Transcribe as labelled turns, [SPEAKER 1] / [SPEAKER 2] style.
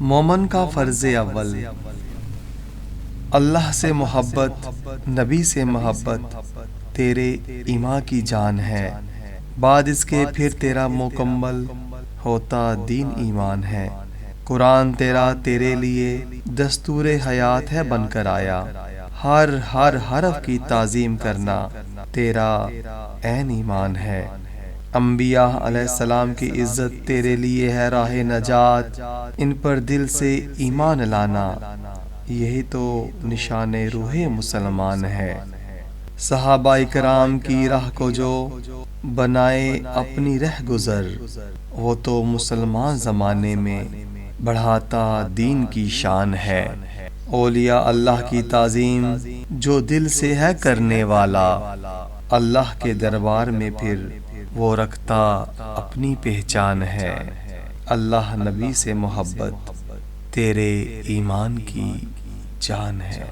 [SPEAKER 1] مومن کا فرض اول، اللہ سے محبت، نبی سے محبت تیرے ایمان کی جان ہے، بعد اس کے پھر تیرا مکمل ہوتا دین ایمان ہے۔ قرآن تیرا تیرے لیے دستور حیات ہے بن کر آیا، ہر حرف کی تعظیم کرنا تیرا عین ایمان ہے۔ انبیاء علیہ السلام کی عزت تیرے لیے ہے راہ نجات، ان پر دل سے ایمان لانا یہی تو نشان روح مسلمان ہے۔ صحابہ کرام کی راہ کو جو بنائے اپنی رہ گزر، وہ تو مسلمان زمانے میں بڑھاتا دین کی شان ہے۔ اولیاء اللہ کی تعظیم جو دل سے ہے کرنے والا، اللہ کے دربار میں پھر وہ رکھتا اپنی پہچان ہے۔ اللہ نبی سے محبت تیرے ایمان کی جان ہے۔